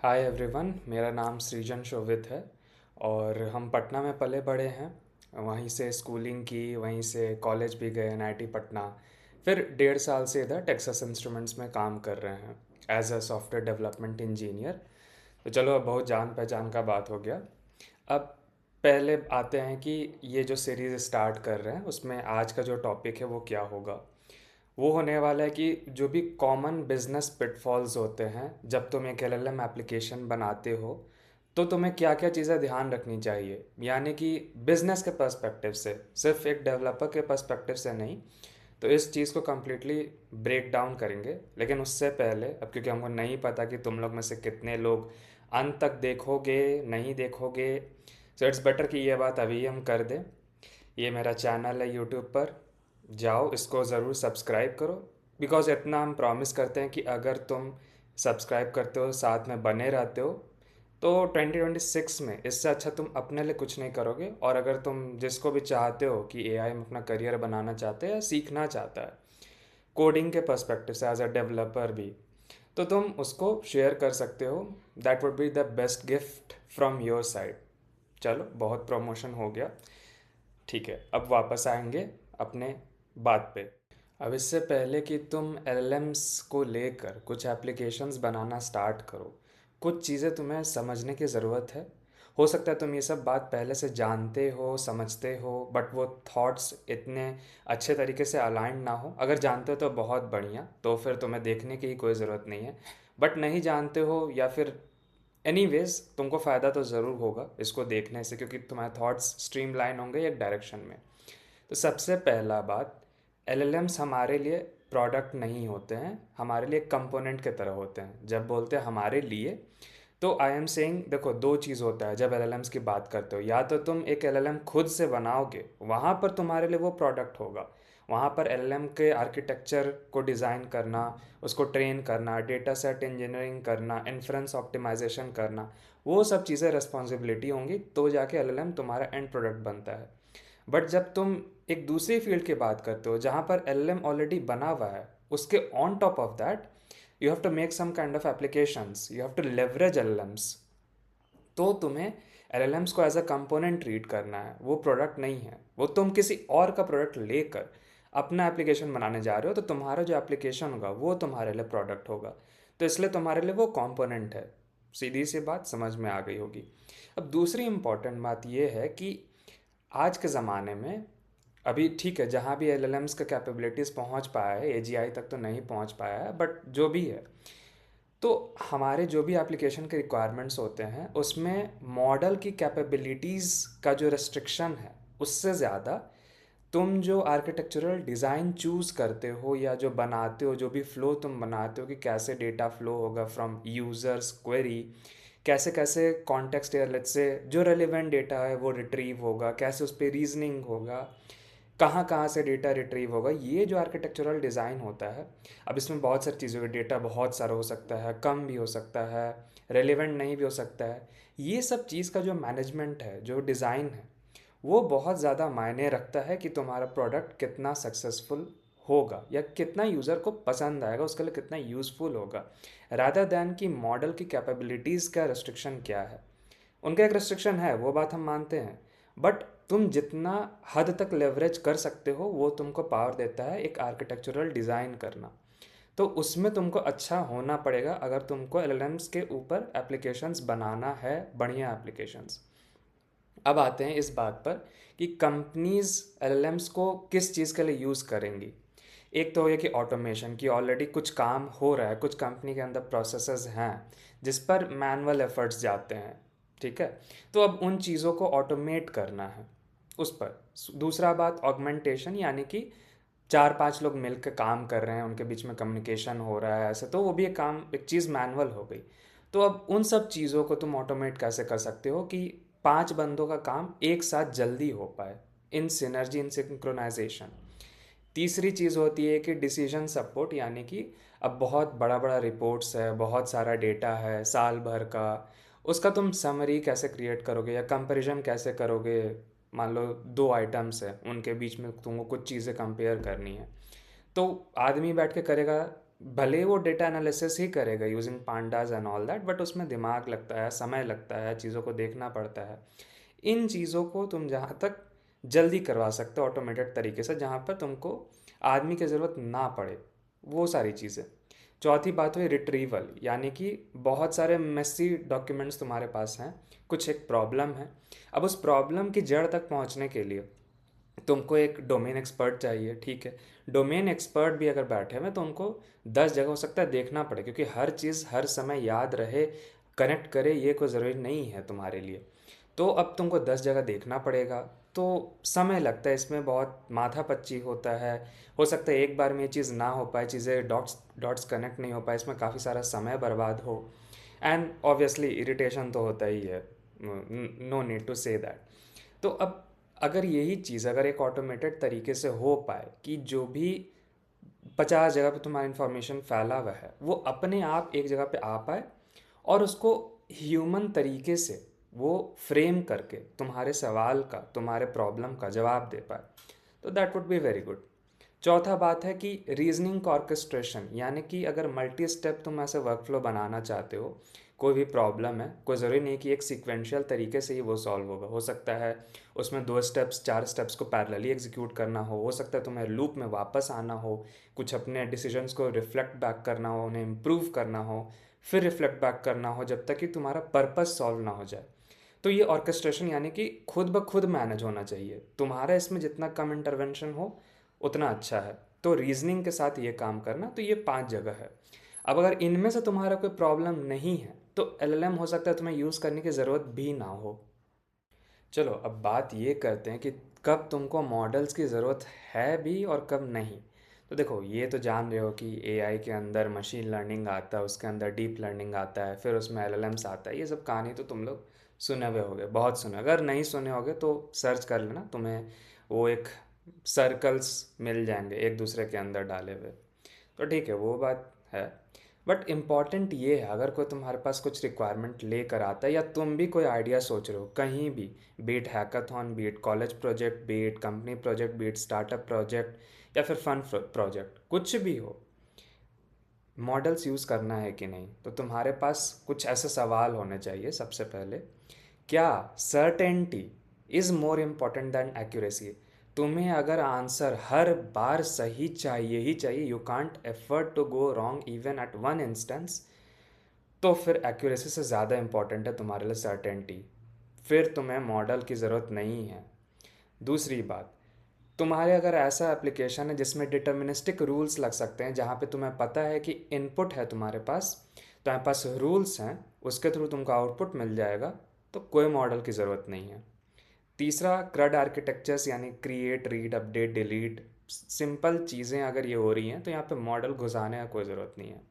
Hi everyone, मेरा नाम सृजन शोभित है और हम पटना में पले बड़े हैं। वहीं से स्कूलिंग की, वहीं से कॉलेज भी गए एनआईटी पटना। फिर 1.5 साल से इधर टेक्सास इंस्ट्रूमेंट्स में काम कर रहे हैं as a software development engineer. तो चलो, अब बहुत जान पहचान का बात हो गया। अब पहले आते हैं कि ये जो सीरीज़ स्टार्ट कर रहे हैं उसमें आज का जो टॉपिक है वो क्या होगा। वो होने वाला है कि जो भी कॉमन बिजनेस पिटफॉल्स होते हैं जब तुम एक एलएलएम एप्लीकेशन बनाते हो, तो तुम्हें क्या क्या चीज़ें ध्यान रखनी चाहिए, यानी कि बिजनेस के पर्सपेक्टिव से, सिर्फ एक डेवलपर के पर्सपेक्टिव से नहीं। तो इस चीज़ को कम्प्लीटली ब्रेक डाउन करेंगे। लेकिन उससे पहले, अब क्योंकि हमको नहीं पता कि तुम लोग में से कितने लोग अंत तक देखोगे नहीं देखोगे, सो इट्स बेटर कि ये बात अभी हम कर दें। ये मेरा चैनल है यूट्यूब पर, जाओ इसको ज़रूर सब्सक्राइब करो। बिकॉज इतना हम प्रॉमिस करते हैं कि अगर तुम सब्सक्राइब करते हो, साथ में बने रहते हो, तो 2026 में इससे अच्छा तुम अपने लिए कुछ नहीं करोगे। और अगर तुम जिसको भी चाहते हो कि एआई में अपना करियर बनाना चाहते हैं या सीखना चाहता है कोडिंग के पर्सपेक्टिव से एज अ डेवलपर भी, तो तुम उसको शेयर कर सकते हो। That would be the best gift from your side. चलो, बहुत प्रमोशन हो गया। ठीक है, अब वापस आएंगे अपने बात पे। अब इससे पहले कि तुम एलएलएम्स को लेकर कुछ एप्लीकेशंस बनाना स्टार्ट करो, कुछ चीज़ें तुम्हें समझने की ज़रूरत है। हो सकता है तुम ये सब बात पहले से जानते हो, समझते हो, बट वो थॉट्स इतने अच्छे तरीके से अलाइंड ना हो। अगर जानते हो तो बहुत बढ़िया, तो फिर तुम्हें देखने की ही कोई ज़रूरत नहीं है। बट नहीं जानते हो या फिर एनीवेज, तुमको फ़ायदा तो ज़रूर होगा इसको देखने से, क्योंकि तुम्हारे थॉट्स स्ट्रीमलाइन होंगे एक डायरेक्शन में। तो सबसे पहला बात, एलएलएम्स हमारे लिए प्रोडक्ट नहीं होते हैं, हमारे लिए कंपोनेंट के तरह होते हैं। जब बोलते हैं हमारे लिए, तो आई एम सेइंग, देखो दो चीज़ होता है जब एलएलएम्स की बात करते हो। या तो तुम एक एलएलएम खुद से बनाओगे, वहाँ पर तुम्हारे लिए वो प्रोडक्ट होगा। वहाँ पर एलएलएम के आर्किटेक्चर को डिज़ाइन करना, उसको ट्रेन करना, डेटा सेट इंजीनियरिंग करना, इन्फ्रेंस ऑप्टिमाइजेशन करना, वो सब चीज़ें रिस्पॉन्सिबिलिटी होंगी, तो जाके एलएलएम तुम्हारा एंड प्रोडक्ट बनता है। बट जब तुम एक दूसरी फील्ड की बात करते हो जहाँ पर एलएलएम ऑलरेडी बना हुआ है, उसके on top of that you have to make some kind of applications, you have to leverage LLMs. तो तुम्हें एलएलएम्स को एज अ कंपोनेंट ट्रीट करना है, वो प्रोडक्ट नहीं है। वो तुम किसी और का प्रोडक्ट लेकर अपना एप्लीकेशन बनाने जा रहे हो, तो तुम्हारा जो एप्लीकेशन होगा वो तुम्हारे लिए प्रोडक्ट होगा। तो इसलिए तुम्हारे लिए वो कंपोनेंट है। सीधी सी बात समझ में आ गई होगी। अब दूसरी इंपॉर्टेंट बात ये है कि आज के ज़माने में, अभी ठीक है, जहाँ भी एलएलएम्स का कैपेबिलिटीज़ पहुँच पाया है, एजीआई तक तो नहीं पहुँच पाया है, बट जो भी है, तो हमारे जो भी एप्लीकेशन के रिक्वायरमेंट्स होते हैं उसमें मॉडल की कैपेबिलिटीज़ का जो रेस्ट्रिक्शन है, उससे ज़्यादा तुम जो आर्किटेक्चरल डिज़ाइन चूज़ करते हो या जो बनाते हो, जो भी फ़्लो तुम बनाते हो कि कैसे डेटा फ़्लो होगा फ्रॉम यूज़र्स क्वेरी, कैसे कैसे कॉन्टेक्स्ट एयरलेट से जो रेलिवेंट डेटा है वो रिट्रीव होगा, कैसे उस पर रीजनिंग होगा, कहाँ कहाँ से डेटा रिट्रीव होगा, ये जो आर्किटेक्चरल डिज़ाइन होता है। अब इसमें बहुत सारी चीज़ों का डेटा बहुत सारा हो सकता है, कम भी हो सकता है, रेलिवेंट नहीं भी हो सकता है। ये सब चीज़ का जो मैनेजमेंट है, जो डिज़ाइन है, वो बहुत ज़्यादा मायने रखता है कि तुम्हारा प्रोडक्ट कितना सक्सेसफुल होगा या कितना यूज़र को पसंद आएगा, उसके लिए कितना यूज़फुल होगा, रादर दैन कि मॉडल की कैपेबिलिटीज़ का रेस्ट्रिक्शन क्या है। उनका एक रेस्ट्रिक्शन है, वो बात हम मानते हैं, बट तुम जितना हद तक लेवरेज कर सकते हो वो तुमको पावर देता है एक आर्किटेक्चरल डिज़ाइन करना। तो उसमें तुमको अच्छा होना पड़ेगा अगर तुमको एलएलएम्स के ऊपर एप्लीकेशंस बनाना है, बढ़िया एप्लीकेशंस। अब आते हैं इस बात पर कि कंपनीज एलएलएम्स को किस चीज़ के लिए यूज़ करेंगी। एक तो हो गया कि ऑटोमेशन की ऑलरेडी कुछ काम हो रहा है, कुछ कंपनी के अंदर प्रोसेसेस हैं जिस पर मैनुअल एफर्ट्स जाते हैं। ठीक है, तो अब उन चीज़ों को ऑटोमेट करना है उस पर। दूसरा बात ऑगमेंटेशन, यानी कि 4-5 लोग मिलकर काम कर रहे हैं, उनके बीच में कम्युनिकेशन हो रहा है ऐसे, तो वो भी एक काम, एक चीज़ मैनुअल हो गई। तो अब उन सब चीज़ों को तुम ऑटोमेट कैसे कर सकते हो कि 5 बंदों का काम एक साथ जल्दी हो पाए, इन सिनर्जी, इन सिंक्रोनाइजेशन। तीसरी चीज़ होती है कि डिसीजन सपोर्ट, यानी कि अब बहुत बड़ा बड़ा रिपोर्ट्स है, बहुत सारा डेटा है साल भर का, उसका तुम समरी कैसे क्रिएट करोगे या कंपैरिजन कैसे करोगे। मान लो 2 आइटम्स है, उनके बीच में तुमको कुछ चीज़ें कंपेयर करनी है, तो आदमी बैठ के करेगा भले वो डेटा एनालिसिस ही करेगा using pandas and all that, but उसमें दिमाग लगता है, समय लगता है, चीज़ों को देखना पड़ता है। इन चीज़ों को तुम जहाँ तक जल्दी करवा सकते हो ऑटोमेटेड तरीके से, जहाँ पर तुमको आदमी की ज़रूरत ना पड़े, वो सारी चीज़ें। चौथी बात हुई रिट्रीवल, यानी कि बहुत सारे मेसी डॉक्यूमेंट्स तुम्हारे पास हैं, कुछ एक प्रॉब्लम है। अब उस प्रॉब्लम की जड़ तक पहुंचने के लिए तुमको एक डोमेन एक्सपर्ट चाहिए, ठीक है। डोमेन एक्सपर्ट भी अगर बैठे हुए तो उनको 10 जगह हो सकता है देखना पड़े, क्योंकि हर चीज़ हर समय याद रहे, कनेक्ट करे, ये कोई ज़रूरी नहीं है तुम्हारे लिए। तो अब तुमको 10 जगह देखना पड़ेगा, तो समय लगता है इसमें, बहुत माथापच्ची होता है। हो सकता है एक बार में ये चीज़ ना हो पाए, चीज़ें डॉट्स डॉट्स कनेक्ट नहीं हो पाए, इसमें काफ़ी सारा समय बर्बाद हो। एंड ऑब्वियसली इरिटेशन तो होता ही है, no need to say that. तो अब अगर यही चीज़ अगर एक ऑटोमेटेड तरीके से हो पाए कि जो भी 50 जगह पे तुम्हारा इन्फॉर्मेशन फैला हुआ है वो अपने आप एक जगह पे आ पाए, और उसको ह्यूमन तरीके से वो फ्रेम करके तुम्हारे सवाल का, तुम्हारे प्रॉब्लम का जवाब दे पाए, तो that would be very good. चौथा बात है कि रीजनिंग का ऑर्केस्ट्रेशन, यानी कि अगर मल्टी स्टेप तुम ऐसे वर्कफ्लो बनाना चाहते हो, कोई भी प्रॉब्लम है, कोई ज़रूरी नहीं कि एक सीक्वेंशियल तरीके से ही वो सॉल्व होगा। हो सकता है उसमें 2 स्टेप्स 4 स्टेप्स को पैरेलली एग्जीक्यूट करना हो सकता है तुम्हें लूप में वापस आना हो, कुछ अपने डिसीजंस को रिफ्लेक्ट बैक करना हो, उन्हें इम्प्रूव करना हो, फिर रिफ्लेक्ट बैक करना हो, जब तक कि तुम्हारा पर्पस सॉल्व ना हो जाए। तो ये ऑर्केस्ट्रेशन यानी कि खुद ब खुद मैनेज होना चाहिए, तुम्हारा इसमें जितना कम इंटरवेंशन हो उतना अच्छा है। तो रीजनिंग के साथ ये काम करना, तो ये 5 जगह है। अब अगर इनमें से तुम्हारा कोई प्रॉब्लम नहीं है तो एलएलएम हो सकता है तुम्हें यूज़ करने की ज़रूरत भी ना हो। चलो अब बात ये करते हैं कि कब तुमको मॉडल्स की ज़रूरत है भी और कब नहीं। तो देखो, ये तो जान रहे हो कि एआई के अंदर मशीन लर्निंग आता है, उसके अंदर डीप लर्निंग आता है, फिर उसमें एलएलएम्स आता है। ये सब कहानी तो तुम लोग सुने हुए होगे, बहुत सुने। अगर नहीं सुने होगे तो सर्च कर लेना, तुम्हें वो एक सर्कल्स मिल जाएंगे एक दूसरे के अंदर डाले हुए। तो ठीक है, वो बात है। बट इम्पॉर्टेंट ये है, अगर कोई तुम्हारे पास कुछ रिक्वायरमेंट लेकर आता है, या तुम भी कोई आइडिया सोच रहे हो कहीं भी, be it hackathon, be it college project, be it company project, be it startup project, या फिर फन प्रोजेक्ट, कुछ भी हो, मॉडल्स यूज़ करना है कि नहीं, तो तुम्हारे पास कुछ ऐसे सवाल होने चाहिए। सबसे पहले, क्या certainty is more important than accuracy? तुम्हें अगर आंसर हर बार सही चाहिए ही चाहिए, you can't afford to go wrong even at one instance, तो फिर एक्यूरेसी से ज़्यादा इंपॉर्टेंट है तुम्हारे लिए सर्टेनिटी, फिर तुम्हें मॉडल की ज़रूरत नहीं है। दूसरी बात, तुम्हारे अगर ऐसा एप्लीकेशन है जिसमें डिटर्मिनिस्टिक रूल्स लग सकते हैं, जहाँ पे तुम्हें पता है कि इनपुट है तुम्हारे पास, तुम्हारे पास रूल्स हैं, उसके थ्रू तुमको आउटपुट मिल जाएगा, तो कोई मॉडल की ज़रूरत नहीं है। तीसरा, क्रड आर्किटेक्चर्स, यानी create, read, update, delete, simple चीज़ें अगर ये हो रही हैं तो यहाँ पे मॉडल घुसाने का कोई ज़रूरत नहीं है।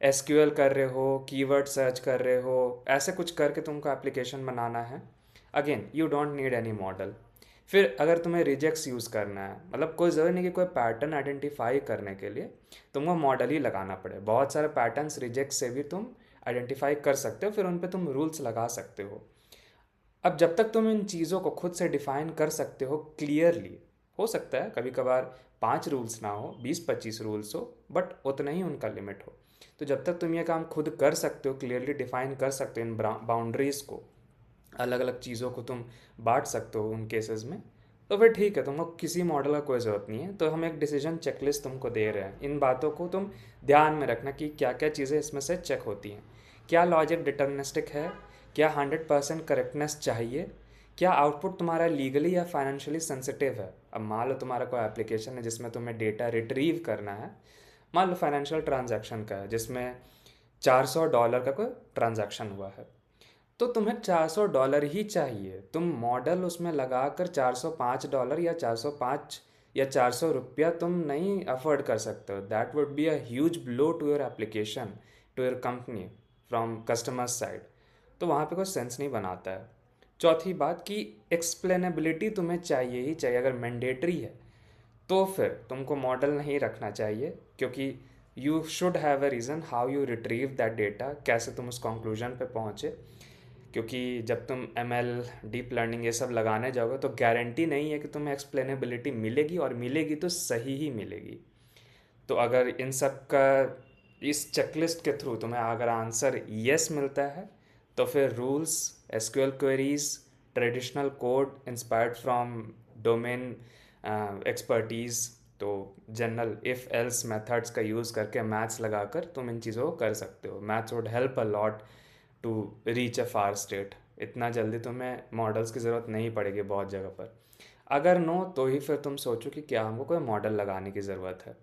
एसक्यूएल कर रहे हो, कीवर्ड सर्च कर रहे हो, ऐसे कुछ करके तुमको एप्लीकेशन बनाना है, again you don't need any model. फिर अगर तुम्हें रिजेक्ट्स यूज़ करना है, मतलब कोई ज़रूरी नहीं कि कोई पैटर्न आइडेंटिफाई करने के लिए तुमको मॉडल ही लगाना पड़े, बहुत सारे पैटर्न्स रिजेक्ट से भी तुम आइडेंटिफाई कर सकते हो, फिर उन पे तुम रूल्स लगा सकते हो। अब जब तक तुम इन चीज़ों को खुद से डिफाइन कर सकते हो क्लियरली, हो सकता है कभी कभार 5 रूल्स ना हो, 20-25 रूल्स हो, बट उतना ही उनका लिमिट हो। तो जब तक तुम ये काम खुद कर सकते हो, क्लियरली डिफाइन कर सकते हो इन बाउंड्रीज़ को, अलग अलग चीज़ों को तुम बांट सकते हो उन केसेस में, तो फिर ठीक है, तुमको किसी मॉडल का कोई ज़रूरत नहीं है। तो हम एक डिसीजन चेकलिस्ट तुमको दे रहे हैं, इन बातों को तुम ध्यान में रखना कि क्या क्या चीज़ें इसमें से चेक होती हैं। क्या लॉजिक डिटर्मिनिस्टिक है? क्या 100% करेक्टनेस चाहिए? क्या आउटपुट तुम्हारा लीगली या फाइनेंशियली सेंसिटिव है? अब मान लो तुम्हारा कोई एप्लीकेशन है जिसमें तुम्हें डेटा रिट्रीव करना है, मान लो फाइनेंशियल ट्रांजैक्शन का है, जिसमें $400 का कोई ट्रांजैक्शन हुआ है, तो तुम्हें $400 ही चाहिए। तुम मॉडल उसमें लगाकर $405 या 405 या ₹400 तुम नहीं अफोर्ड कर सकते हो। That would be a huge blow to your application, to your company, from customer side. तो वहाँ पे कोई सेंस नहीं बनाता है। चौथी बात कि एक्सप्लेनेबिलिटी तुम्हें चाहिए ही चाहिए। अगर मैंडेटरी है तो फिर तुमको मॉडल नहीं रखना चाहिए, क्योंकि you should have a reason how you retrieve that data, कैसे तुम उस कंक्लूजन पे पहुँचे। क्योंकि जब तुम एम एल, डीप लर्निंग ये सब लगाने जाओगे तो गारंटी नहीं है कि तुम्हें एक्सप्लेनेबिलिटी मिलेगी, और मिलेगी तो सही ही मिलेगी। तो अगर इन सब का इस चेकलिस्ट के थ्रू तुम्हें अगर आंसर यस मिलता है तो फिर rules, SQL queries, traditional code inspired from domain expertise, तो जनरल इफ़ एल्स मेथड्स का यूज़ करके मैथ्स लगाकर तुम इन चीज़ों को कर सकते हो. Maths would help a lot to reach a far state. इतना जल्दी तुम्हें मॉडल्स की ज़रूरत नहीं पड़ेगी बहुत जगह पर. अगर नो तो ही फिर तुम सोचो कि क्या हमको कोई मॉडल लगाने की ज़रूरत है.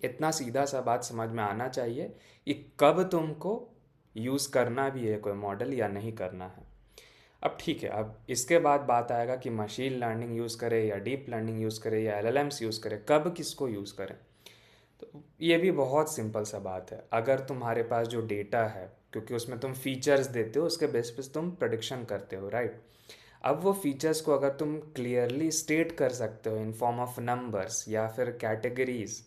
इतना सीधा सा बात समझ में आना चाहिए कि कब तुमको यूज़ करना भी है कोई मॉडल या नहीं करना है. अब ठीक है, अब इसके बाद बात आएगा कि मशीन लर्निंग यूज़ करें या डीप लर्निंग यूज़ करें या एलएलएम्स यूज़ करें, कब किसको यूज़ करें. तो ये भी बहुत सिंपल सा बात है. अगर तुम्हारे पास जो डेटा है, क्योंकि उसमें तुम फीचर्स देते हो, उसके बेस पे तुम प्रोडिक्शन करते हो, राइट. अब वो फीचर्स को अगर तुम क्लियरली स्टेट कर सकते हो इन फॉर्म ऑफ नंबर्स या फिर कैटेगरीज,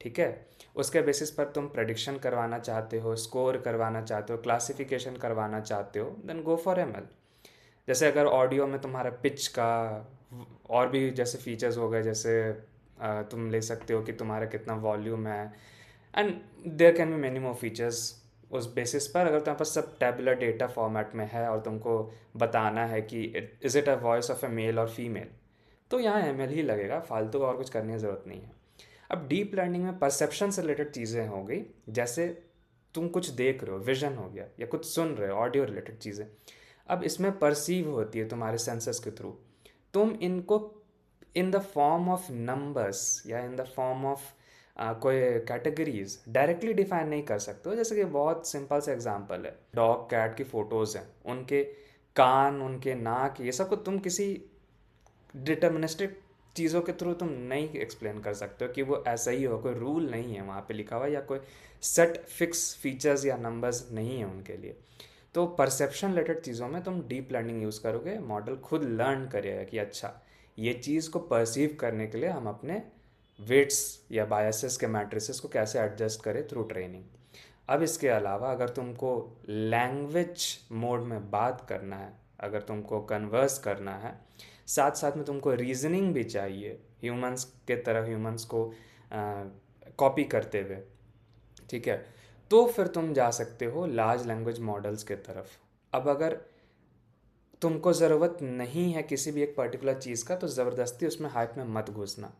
ठीक है, उसके बेसिस पर तुम प्रेडिक्शन करवाना चाहते हो, स्कोर करवाना चाहते हो, क्लासिफिकेशन करवाना चाहते हो, देन गो फॉर एमएल. जैसे अगर ऑडियो में तुम्हारा पिच का और भी जैसे फीचर्स हो गए, जैसे तुम ले सकते हो कि तुम्हारा कितना वॉल्यूम है, and there can be many more features. उस बेसिस पर अगर तुम्हारे पास सब टेबुलर डेटा फॉर्मेट में है और तुमको बताना है कि is it a voice of a male और फीमेल, तो यहाँ एमएल ही लगेगा, फालतू का और कुछ करने की ज़रूरत नहीं है. अब डीप लर्निंग में परसेप्शन से रिलेटेड चीज़ें हो गई, जैसे तुम कुछ देख रहे हो, विजन हो गया, या कुछ सुन रहे हो, ऑडियो रिलेटेड चीज़ें. अब इसमें परसीव होती है तुम्हारे सेंसस के थ्रू. तुम इनको in the form of numbers या इन द फॉर्म ऑफ कोई कैटेगरीज डायरेक्टली डिफाइन नहीं कर सकते हो. जैसे कि बहुत सिंपल सा एग्जांपल है, डॉग कैट की फ़ोटोज़ हैं, उनके कान, उनके नाक, ये सब को तुम किसी डिटर्मिनिस्टिक चीज़ों के थ्रू तुम नहीं एक्सप्लेन कर सकते हो कि वो ऐसा ही हो. कोई रूल नहीं है वहाँ पे लिखा हुआ, या कोई सेट फिक्स फीचर्स या नंबर्स नहीं है उनके लिए. तो परसेप्शन रिलेटेड चीज़ों में तुम डीप लर्निंग यूज़ करोगे, मॉडल खुद लर्न करेगा कि अच्छा ये चीज़ को परसीव करने के लिए हम अपने वेट्स या बायसेस के मैट्रिसेस को कैसे एडजस्ट करें थ्रू ट्रेनिंग. अब इसके अलावा अगर तुमको लैंग्वेज मोड में बात करना है, अगर तुमको कन्वर्स करना है, साथ साथ में तुमको रीजनिंग भी चाहिए ह्यूमंस के तरह, ह्यूमंस को कॉपी करते हुए, ठीक है, तो फिर तुम जा सकते हो लार्ज लैंग्वेज मॉडल्स के तरफ. अब अगर तुमको ज़रूरत नहीं है किसी भी एक पर्टिकुलर चीज़ का, तो ज़बरदस्ती उसमें हाइप में मत घुसना,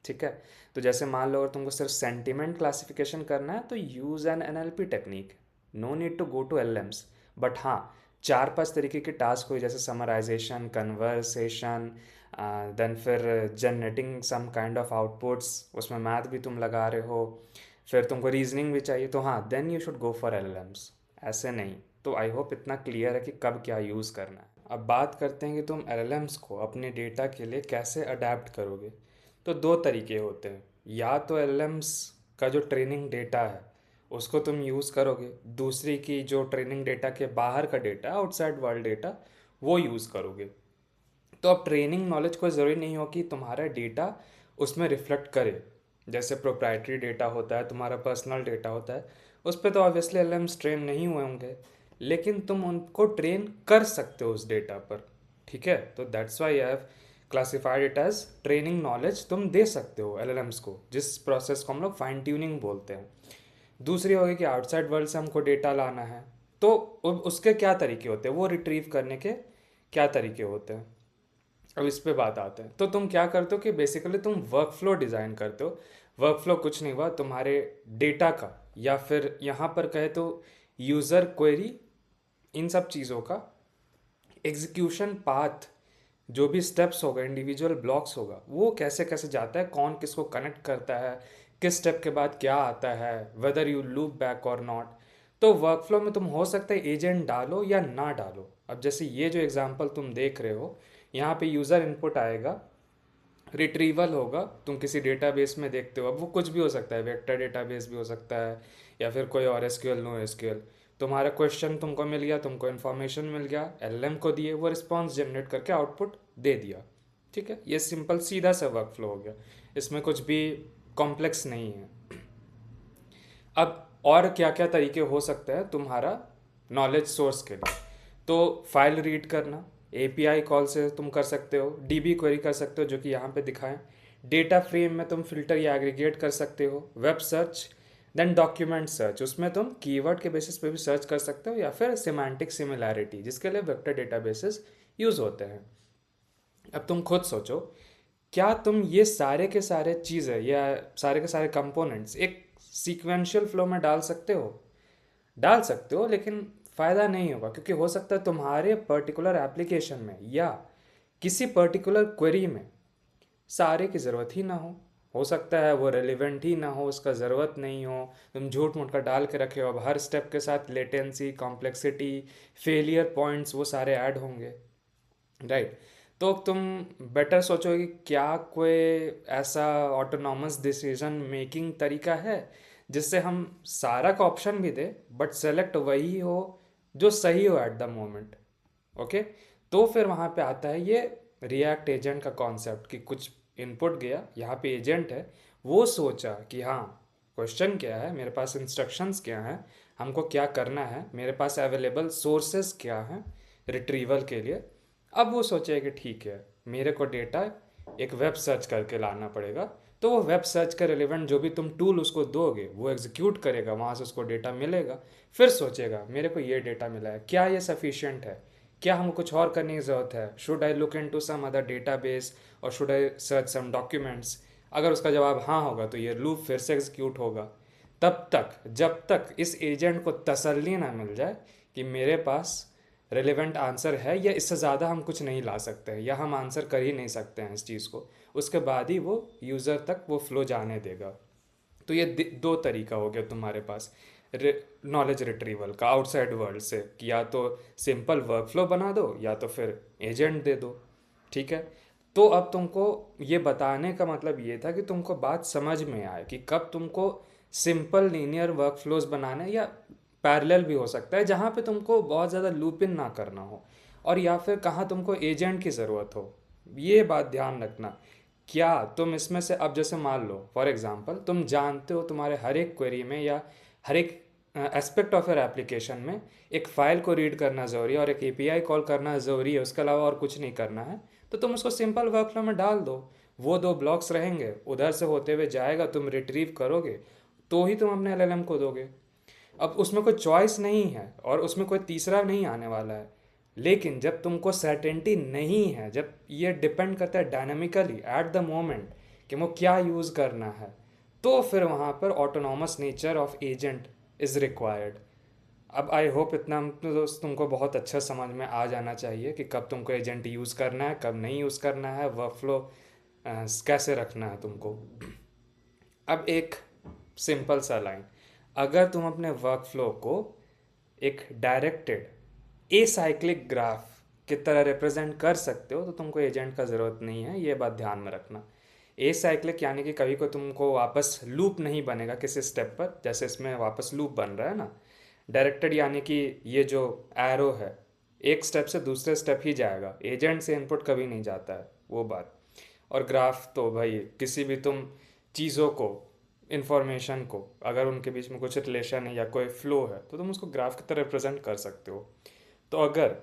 ठीक है. तो जैसे मान लो अगर तुमको सिर्फ सेंटिमेंट क्लासिफिकेशन करना है तो use an NLP technique, no need to go to LMs. But हाँ, 4-5 तरीके के टास्क हुई, जैसे समराइजेशन, कन्वर्सेशन, देन फिर generating some kind of outputs, उसमें मैथ भी तुम लगा रहे हो, फिर तुमको रीजनिंग भी चाहिए, तो हाँ, then you should go for LMs. ऐसे नहीं. तो आई होप इतना क्लियर है कि कब क्या यूज़ करना है. अब बात करते हैं कि तुम एलएम्स को अपने डेटा के लिए कैसे अडेप्ट करोगे. तो दो तरीके होते हैं, या तो एलएम्स का जो ट्रेनिंग डेटा है उसको तुम यूज़ करोगे, दूसरी की जो ट्रेनिंग डेटा के बाहर का डेटा, आउटसाइड वर्ल्ड डेटा, वो यूज़ करोगे. तो अब ट्रेनिंग नॉलेज कोई ज़रूरी नहीं हो कि तुम्हारा डेटा उसमें रिफ्लेक्ट करे. जैसे प्रोप्राइटरी डेटा होता है, तुम्हारा पर्सनल डेटा होता है, उस पर तो ऑब्वियसली एलएम्स ट्रेन नहीं हुए होंगे, लेकिन तुम उनको ट्रेन कर सकते हो उस डेटा पर, ठीक है. तो that's why I have classified it as training knowledge. तुम दे सकते हो एलएलएम्स को, जिस प्रोसेस को हम लोग फाइन ट्यूनिंग बोलते हैं. दूसरी होगी कि आउटसाइड वर्ल्ड से हमको डेटा लाना है, तो उसके क्या तरीके होते हैं, वो रिट्रीव करने के क्या तरीके होते हैं. अब इस पे बात आते हैं. तो तुम क्या करते हो कि बेसिकली तुम वर्क फ्लो डिज़ाइन करते हो. वर्क फ्लो कुछ नहीं हुआ, तुम्हारे डेटा का, या फिर यहाँ पर कहे तो यूज़र क्वेरी, इन सब चीज़ों का एग्जीक्यूशन पाथ, जो भी स्टेप्स होगा, इंडिविजुअल ब्लॉक्स होगा, वो कैसे कैसे जाता है, कौन किसको कनेक्ट करता है, किस स्टेप के बाद क्या आता है, वेदर यू लूप बैक और नॉट. तो वर्कफ्लो में तुम हो सकता है एजेंट डालो या ना डालो. अब जैसे ये जो एग्जांपल तुम देख रहे हो, यहाँ पे यूज़र इनपुट आएगा, रिट्रीवल होगा, तुम किसी डेटाबेस में देखते हो, अब वो कुछ भी हो सकता है, वेक्टर डेटाबेस भी हो सकता है, या फिर कोई और एसक्यूएल, नो एसक्यूएल. तुम्हारा क्वेश्चन तुमको मिल गया, तुमको इन्फॉर्मेशन मिल गया, एलएम को दिए, वो रिस्पॉन्स जनरेट करके आउटपुट दे दिया, ठीक है. ये सिंपल सीधा सा वर्क फ्लो हो गया, इसमें कुछ भी कॉम्प्लेक्स नहीं है. अब और क्या क्या तरीके हो सकते हैं तुम्हारा नॉलेज सोर्स के लिए. तो फाइल रीड करना, एपीआई कॉल से तुम कर सकते हो, डीबी क्वेरी कर सकते हो, जो कि यहाँ पे दिखाएं, डेटा फ्रेम में तुम फिल्टर या एग्रीगेट कर सकते हो। Web search, then document search, उसमें तुम कीवर्ड के बेसिस पे भी सर्च कर सकते हो, या फिर सिमेंटिक सिमिलैरिटी, जिसके लिए वेक्टर डेटाबेसेस यूज़ होते हैं। अब तुम खुद सोचो, क्या तुम ये सारे के सारे चीज़ें या सारे के सारे कंपोनेंट्स एक सीक्वेंशियल फ्लो में डाल सकते हो? डाल सकते हो, लेकिन फ़ायदा नहीं होगा, क्योंकि हो सकता है तुम्हारे पर्टिकुलर एप्लीकेशन में या किसी पर्टिकुलर क्वेरी में सारे की ज़रूरत ही ना हो सकता है वो रेलिवेंट ही ना हो, उसका ज़रूरत नहीं हो, तुम झूठ मूठ का डाल के रखे हो। अब हर स्टेप के साथ लेटेंसी, कॉम्प्लेक्सिटी, फेलियर पॉइंट्स वो सारे ऐड होंगे, राइट? तो तुम बेटर सोचो कि क्या कोई ऐसा ऑटोनॉमस डिसीजन मेकिंग तरीका है जिससे हम सारा का ऑप्शन भी दे, बट सेलेक्ट वही हो जो सही हो एट द मोमेंट। ओके, तो फिर वहाँ पे आता है ये रिएक्ट एजेंट का कॉन्सेप्ट, कि कुछ इनपुट गया, यहाँ पे एजेंट है, वो सोचा कि हाँ, क्वेश्चन क्या है, मेरे पास इंस्ट्रक्शंस क्या हैं, हमको क्या करना है, मेरे पास अवेलेबल सोर्सेज क्या हैं रिट्रीवल के लिए। अब वो सोचे कि ठीक है, मेरे को डेटा एक वेब सर्च करके लाना पड़ेगा, तो वो वेब सर्च का रिलेवेंट जो भी तुम टूल उसको दोगे वो एग्जीक्यूट करेगा, वहाँ से उसको डेटा मिलेगा। फिर सोचेगा मेरे को ये डेटा मिला है, क्या ये सफिशिएंट है, क्या हमको कुछ और करने की ज़रूरत है, should I look in to some other database और should I search some documents. अगर उसका जवाब हाँ होगा तो ये लूप फिर से एग्जीक्यूट होगा, तब तक जब तक इस एजेंट को तसल्ली ना मिल जाए कि मेरे पास रेलेवेंट आंसर है, या इससे ज़्यादा हम कुछ नहीं ला सकते हैं, या हम आंसर कर ही नहीं सकते हैं इस चीज़ को, उसके बाद ही वो यूज़र तक वो फ्लो जाने देगा। तो ये दो तरीका हो गया तुम्हारे पास नॉलेज रिट्रीवल का आउटसाइड वर्ल्ड से, कि या तो सिंपल वर्क फ्लो बना दो या तो फिर एजेंट दे दो। ठीक है, तो अब तुमको ये बताने का मतलब ये था कि तुमको बात समझ में आए कि कब तुमको सिंपल लीनियर वर्क फ्लोज बनाने, या पैरेलल भी हो सकता है जहाँ पे तुमको बहुत ज़्यादा लूप इन ना करना हो, और या फिर कहाँ तुमको एजेंट की ज़रूरत हो। ये बात ध्यान रखना। क्या तुम इसमें से, अब जैसे मान लो फॉर एग्जांपल तुम जानते हो तुम्हारे हर एक क्वेरी में या हर एक एस्पेक्ट ऑफ योर एप्लीकेशन में एक फ़ाइल को रीड करना ज़रूरी है और एक एपीआई कॉल करना ज़रूरी है, उसके अलावा और कुछ नहीं करना है, तो तुम उसको सिंपल वर्कफ्लो में डाल दो। वो दो ब्लॉक्स रहेंगे, उधर से होते हुए जाएगा, तुम रिट्रीव करोगे, तो ही तुम अपने एलएलएम को दोगे। अब उसमें कोई चॉइस नहीं है और उसमें कोई तीसरा नहीं आने वाला है। लेकिन जब तुमको सर्टेनिटी नहीं है, जब ये डिपेंड करता है डायनामिकली एट द मोमेंट कि वो क्या यूज़ करना है, तो फिर वहाँ पर autonomous nature of agent is required. अब आई होप इतना तो दोस्त तुमको बहुत अच्छा समझ में आ जाना चाहिए कि कब तुमको एजेंट यूज़ करना है, कब नहीं यूज़ करना है, वर्कफ्लो कैसे रखना है तुमको। अब एक सिंपल सा लाइन, अगर तुम अपने वर्क फ्लो को एक डायरेक्टेड ए साइक्लिक ग्राफ की तरह रिप्रेजेंट कर सकते हो, तो तुमको एजेंट का ज़रूरत नहीं है, ये बात ध्यान में रखना। ए साइक्लिक यानी कि कभी को तुमको वापस लूप नहीं बनेगा किसी स्टेप पर, जैसे इसमें वापस लूप बन रहा है ना। डायरेक्टेड यानी कि ये जो एरो है एक स्टेप से दूसरे स्टेप ही जाएगा, एजेंट से इनपुट कभी नहीं जाता है, वो बात। और ग्राफ तो भाई किसी भी तुम चीज़ों को, इंफॉर्मेशन को, अगर उनके बीच में कुछ रिलेशन है या कोई फ्लो है, तो तुम उसको ग्राफ की तरह रिप्रेजेंट कर सकते हो। तो अगर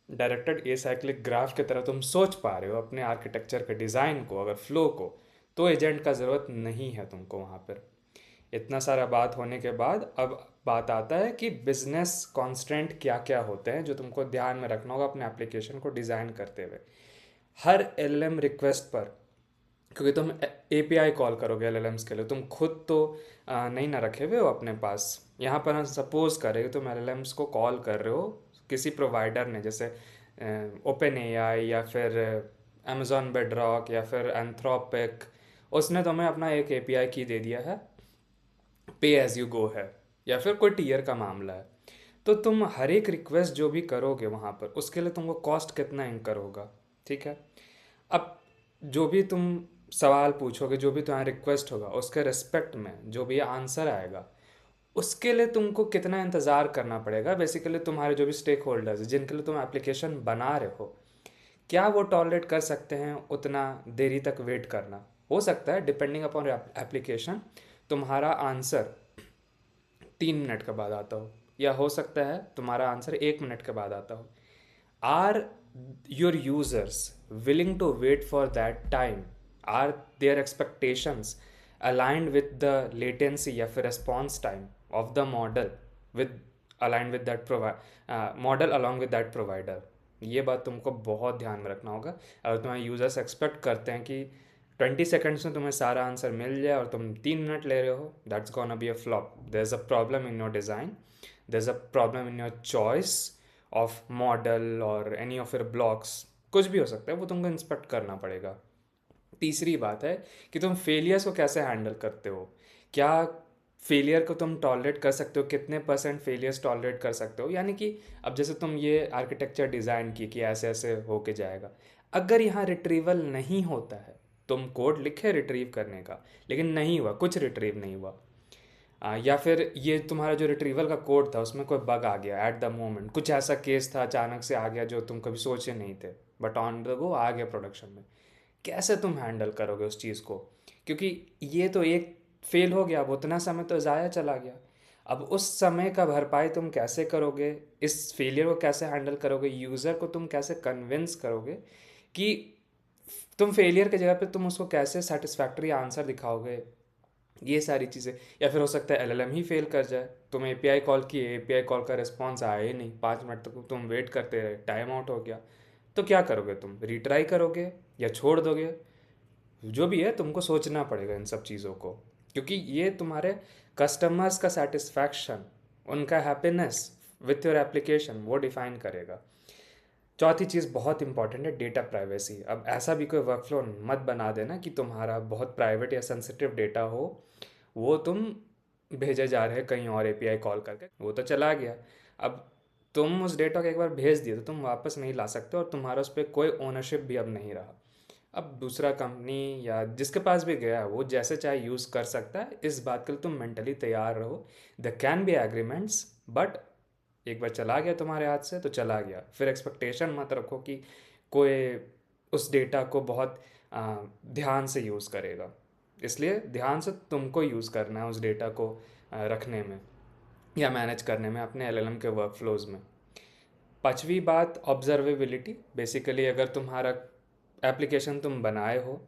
डायरेक्टेड ए साइक्लिक ग्राफ की तरह तुम सोच पा रहे हो अपने आर्किटेक्चर के डिज़ाइन को, अगर फ्लो को, तो एजेंट का ज़रूरत नहीं है तुमको वहाँ पर। इतना सारा बात होने के बाद अब बात आता है कि बिजनेस कॉन्स्टेंट क्या क्या होते हैं जो तुमको ध्यान में रखना होगा अपने एप्लीकेशन को डिज़ाइन करते हुए। हर एलएम रिक्वेस्ट पर, क्योंकि तुम एपीआई कॉल करोगे एलएलएम्स के लिए, तुम खुद तो नहीं ना रखे हुए हो अपने पास। यहाँ पर हम सपोज करें कि तुम एलएलएम्स को कॉल कर रहे हो किसी प्रोवाइडर ने, जैसे ओपन एआई या फिर अमेजॉन बेडरॉक या फिर एंथ्रोपिक, उसने तुम्हें अपना एक एपीआई की दे दिया है, पे एज यू गो है, या फिर कोई टीयर का मामला है। तो तुम हर एक रिक्वेस्ट जो भी करोगे वहाँ पर, उसके लिए तुमको कॉस्ट कितना इंकर होगा, ठीक है। अब जो भी तुम सवाल पूछोगे, जो भी तुम्हारा रिक्वेस्ट होगा, उसके रिस्पेक्ट में जो भी आंसर आएगा, उसके लिए तुमको कितना इंतज़ार करना पड़ेगा। बेसिकली तुम्हारे जो भी स्टेक होल्डर्स जिनके लिए तुम एप्लीकेशन बना रहे हो, क्या वो टॉलरेट कर सकते हैं उतना देरी तक वेट करना। हो सकता है डिपेंडिंग अपॉन एप्लीकेशन तुम्हारा आंसर 3 मिनट के बाद आता हो, या हो सकता है तुम्हारा आंसर 1 मिनट के बाद आता हो। Are your users willing to wait for that time? Are their expectations aligned with the latency या फिर response time of the model with aligned with that model along with that provider. ये बात तुमको बहुत ध्यान में रखना होगा. अगर तुम्हारे यूजर्स एक्सपेक्ट करते हैं कि 20 सेकेंड्स में तुम्हें सारा आंसर मिल जाए और तुम 3 मिनट ले रहे हो, that's gonna be a flop. There is a problem in your design, there is a problem in your choice of model और एनी ऑफ योर ब्लॉक्स. कुछ भी हो सकता है, वो तुमको इंस्पेक्ट करना पड़ेगा. तीसरी बात है कि तुम फेलियर्स को कैसे हैंडल करते हो. क्या फेलियर को तुम टॉलरेट कर सकते हो, कितने % फेलियर्स टॉलरेट कर सकते हो. यानी कि अब जैसे तुम ये आर्किटेक्चर डिज़ाइन की कि ऐसे ऐसे होके जाएगा, अगर यहाँ रिट्रीवल नहीं होता है, तुम कोड लिखे रिट्रीव करने का लेकिन नहीं हुआ, कुछ रिट्रीव नहीं हुआ, या फिर ये तुम्हारा जो रिट्रीवल का कोड था उसमें कोई बग आ गया एट द मोमेंट, कुछ ऐसा केस था अचानक से आ गया जो तुम कभी सोचे नहीं थे बट ऑन द गो आ गया प्रोडक्शन में, कैसे तुम हैंडल करोगे उस चीज़ को. क्योंकि ये तो एक फेल हो गया, अब उतना समय तो ज़ाया चला गया. अब उस समय का भरपाई तुम कैसे करोगे, इस फेलियर को कैसे हैंडल करोगे, यूज़र को तुम कैसे कन्विंस करोगे कि तुम फेलियर की जगह पे तुम उसको कैसे सेटिस्फैक्ट्री आंसर दिखाओगे. ये सारी चीज़ें. या फिर हो सकता है एलएलएम ही फेल कर जाए, तुम एपीआई कॉल किए, एपीआई कॉल का रिस्पॉन्स आया ही नहीं, 5 मिनट तक तुम वेट करते रहे, टाइम आउट हो गया, तो क्या करोगे तुम, रीट्राई करोगे या छोड़ दोगे. जो भी है तुमको सोचना पड़ेगा इन सब चीज़ों को, क्योंकि ये तुम्हारे कस्टमर्स का सेटिस्फैक्शन, उनका हैप्पीनेस विथ योर एप्लीकेशन वो डिफाइन करेगा. चौथी चीज़ बहुत इंपॉर्टेंट है, डेटा प्राइवेसी. अब ऐसा भी कोई वर्कफ्लो मत बना देना कि तुम्हारा बहुत प्राइवेट या सेंसिटिव डेटा हो, वो तुम भेजे जा रहे कहीं और एपीआई कॉल करके, वो तो चला गया. अब तुम उस डेटा को एक बार भेज दिए तो तुम वापस नहीं ला सकते और तुम्हारा उस पर कोई ओनरशिप भी अब नहीं रहा. अब दूसरा कंपनी या जिसके पास भी गया वो जैसे चाहे यूज़ कर सकता है. इस बात के लिए तुम मेंटली तैयार रहो. The can be agreements, but एक बार चला गया तुम्हारे हाथ से तो चला गया. फिर एक्सपेक्टेशन मत रखो कि कोई उस डेटा को बहुत ध्यान से यूज़ करेगा. इसलिए ध्यान से तुमको यूज़ करना है उस डेटा को रखने में या मैनेज करने में अपने एलएलएम के वर्कफ्लोज में. पांचवी बात, ऑब्जर्वेबिलिटी. बेसिकली अगर तुम्हारा एप्लीकेशन तुम बनाए हो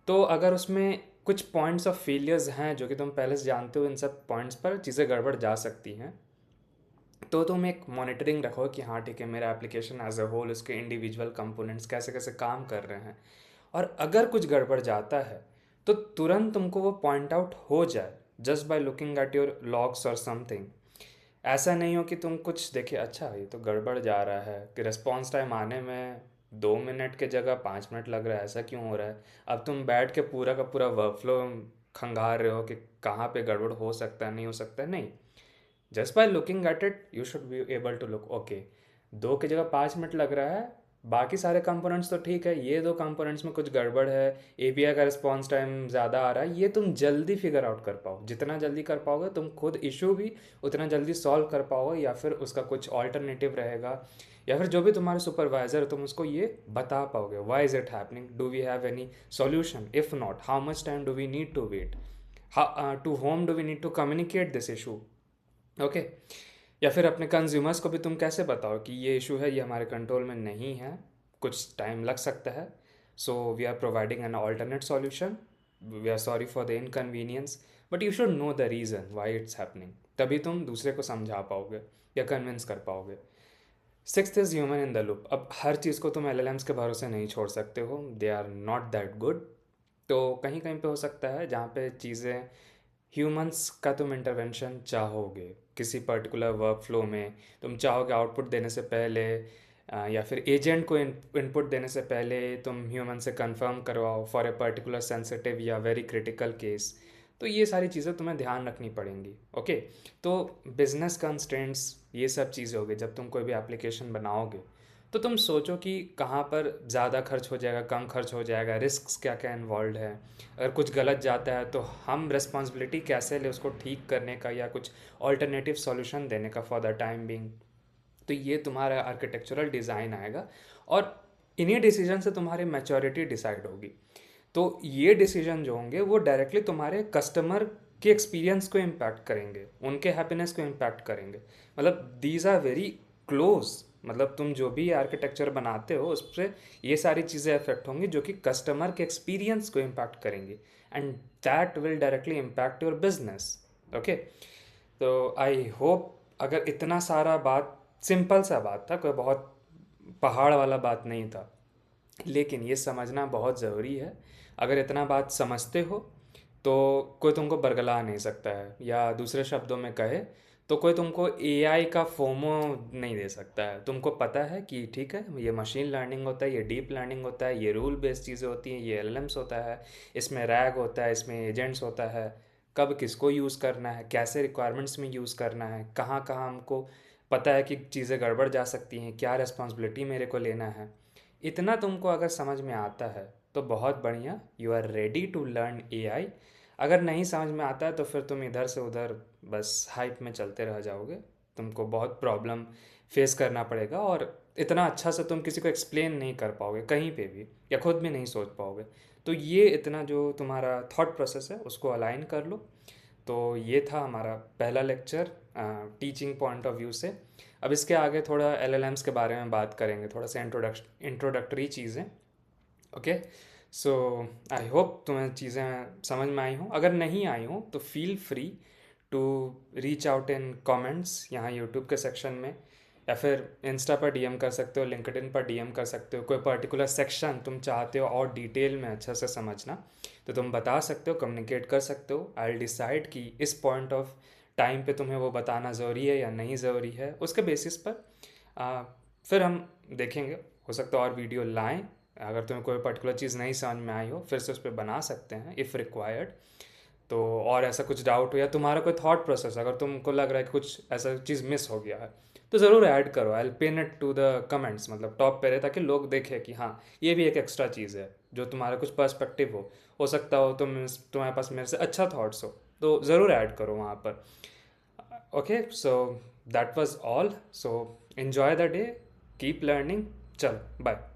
तो अगर उसमें कुछ पॉइंट्स ऑफ फेलियर्स हैं जो कि तुम पहले से जानते हो, इन सब पॉइंट्स पर चीज़ें गड़बड़ जा सकती हैं, तो तुम एक मॉनिटरिंग रखो कि हाँ ठीक है, मेरा एप्लीकेशन एज अ होल, उसके इंडिविजुअल कंपोनेंट्स कैसे कैसे काम कर रहे हैं, और अगर कुछ गड़बड़ जाता है तो तुरंत तुमको वो पॉइंट आउट हो जाए just by looking at your logs और समथिंग. ऐसा नहीं हो कि तुम कुछ देखे, अच्छा ये तो गड़बड़ जा रहा है कि रिस्पॉन्स टाइम आने में 2 मिनट के जगह 5 मिनट लग रहा है, ऐसा क्यों हो रहा है. अब तुम बैठ के पूरा का पूरा वर्कफ्लो खंगार रहे हो कि कहाँ पे गड़बड़ हो सकता है, नहीं हो सकता है. नहीं, just by looking at it you should be able to look, okay 2 की जगह 5 मिनट लग रहा है, बाकी सारे कंपोनेंट्स तो ठीक है, ये 2 कंपोनेंट्स में कुछ गड़बड़ है, एपीआई का रिस्पॉन्स टाइम ज़्यादा आ रहा है. ये तुम जल्दी फिगर आउट कर पाओ, जितना जल्दी कर पाओगे तुम खुद इशू भी उतना जल्दी सॉल्व कर पाओगे, या फिर उसका कुछ ऑल्टरनेटिव रहेगा, या फिर जो भी तुम्हारे सुपरवाइजर है तुम उसको ये बता पाओगे, why is it happening, do we have any solution, if not how much time do we need to wait, to whom do we need to communicate this issue. Okay. या फिर अपने कंज्यूमर्स को भी तुम कैसे बताओ कि ये इशू है, ये हमारे कंट्रोल में नहीं है, कुछ टाइम लग सकता है, so we are providing an alternate solution, we are sorry for the inconvenience, but you should know the reason why it's happening. तभी तुम दूसरे को समझा पाओगे या कन्विंस कर पाओगे. Sixth is human in the loop. अब हर चीज़ को तुम एलएलएम्स के भरोसे नहीं छोड़ सकते हो, they are not that good. तो कहीं कहीं पे हो सकता है जहाँ पे चीज़ें ह्यूमंस का तुम इंटरवेंशन चाहोगे किसी पर्टिकुलर वर्क फ्लो में, तुम चाहोगे आउटपुट देने से पहले या फिर एजेंट को इनपुट देने से पहले तुम ह्यूमन से कंफर्म करवाओ फॉर ए पर्टिकुलर सेंसिटिव या वेरी क्रिटिकल केस. तो ये सारी चीज़ें तुम्हें ध्यान रखनी पड़ेंगी. ओके. तो बिजनेस कंस्ट्रेंट्स, ये सब चीज़ें होगी जब तुम कोई भी एप्लीकेशन बनाओगे, तो तुम सोचो कि कहाँ पर ज़्यादा खर्च हो जाएगा, कम खर्च हो जाएगा, रिस्क क्या क्या इन्वॉल्व है, अगर कुछ गलत जाता है तो हम रिस्पॉन्सिबिलिटी कैसे ले उसको ठीक करने का या कुछ ऑल्टरनेटिव सॉल्यूशन देने का फॉर द टाइम बिंग. तो ये तुम्हारा आर्किटेक्चरल डिज़ाइन आएगा और इन्हीं डिसीजन से तुम्हारी मैच्योरिटी डिसाइड होगी. तो ये डिसीजन जो होंगे वो डायरेक्टली तुम्हारे कस्टमर के एक्सपीरियंस को इम्पैक्ट करेंगे, उनके हैप्पीनेस को इम्पैक्ट करेंगे. मतलब दीज आर वेरी क्लोज, मतलब तुम जो भी आर्किटेक्चर बनाते हो उस पर ये सारी चीज़ें अफेक्ट होंगी जो कि कस्टमर के एक्सपीरियंस को इम्पैक्ट करेंगी, and that will directly impact your business. Okay, तो आई होप अगर इतना सारा बात, सिंपल सा बात था, कोई बहुत पहाड़ वाला बात नहीं था, लेकिन ये समझना बहुत ज़रूरी है। अगर इतना बात समझते हो तो कोई तुमको बरगला नहीं सकता है, या दूसरे शब्दों में कहे तो कोई तुमको एआई का फोमो नहीं दे सकता है। तुमको पता है कि ठीक है, ये मशीन लर्निंग होता है, ये डीप लर्निंग होता है, ये रूल बेस्ड चीज़ें होती हैं, ये एलएलएम्स होता है, इसमें रैग होता है, इसमें एजेंट्स होता है, कब किसको यूज़ करना है, कैसे रिक्वायरमेंट्स में यूज़ करना है, कहाँ कहाँ हमको पता है कि चीज़ें गड़बड़ जा सकती हैं, क्या रिस्पॉन्सिबिलिटी मेरे को लेना है। इतना तुमको अगर समझ में आता है तो बहुत बढ़िया, you are ready to learn AI. अगर नहीं समझ में आता है तो फिर तुम इधर से उधर बस हाइप में चलते रह जाओगे, तुमको बहुत प्रॉब्लम फेस करना पड़ेगा, और इतना अच्छा से तुम किसी को एक्सप्लेन नहीं कर पाओगे कहीं पे भी, या खुद भी नहीं सोच पाओगे। तो ये इतना जो तुम्हारा थॉट प्रोसेस है उसको अलाइन कर लो। तो ये था हमारा पहला lecture teaching point of view से। अब इसके आगे थोड़ा एलएलएम्स के बारे में बात करेंगे, थोड़ा सा इंट्रोडक्टरी चीज़ें। ओके, सो आई होप तुम्हें चीज़ें समझ में आई हों। अगर नहीं आई हों तो feel free to reach out in comments यहाँ यूट्यूब के सेक्शन में, या फिर इंस्टा पर डीएम कर सकते हो, लिंक्डइन पर डीएम कर सकते हो। कोई पर्टिकुलर सेक्शन तुम चाहते हो और डिटेल में अच्छे से समझना तो तुम बता सकते हो, कम्युनिकेट कर सकते हो। आई विल डिसाइड कि इस पॉइंट ऑफ टाइम पे तुम्हें वो बताना ज़रूरी है या नहीं ज़रूरी है। उसके बेसिस पर फिर हम देखेंगे, हो सकता है और वीडियो लाएं। अगर तुम्हें कोई पर्टिकुलर चीज़ नहीं समझ में आई हो फिर से उस पर बना सकते हैं इफ़ रिक्वायर्ड। तो और ऐसा कुछ डाउट हो या तुम्हारा कोई थॉट प्रोसेस, अगर तुमको लग रहा है कि कुछ ऐसा चीज़ मिस हो गया है तो ज़रूर ऐड करो। I will pin it to the comments, मतलब टॉप पे रहे, ताकि लोग देखें कि हाँ ये भी एक एक्स्ट्रा चीज़ है जो तुम्हारा कुछ पर्सपेक्टिव हो सकता हो तुम्हारे पास मेरे से अच्छा थॉट्स हो, तो ज़रूर ऐड करो वहाँ पर। Okay, so that was all. So enjoy the day, keep learning. चलो बाय।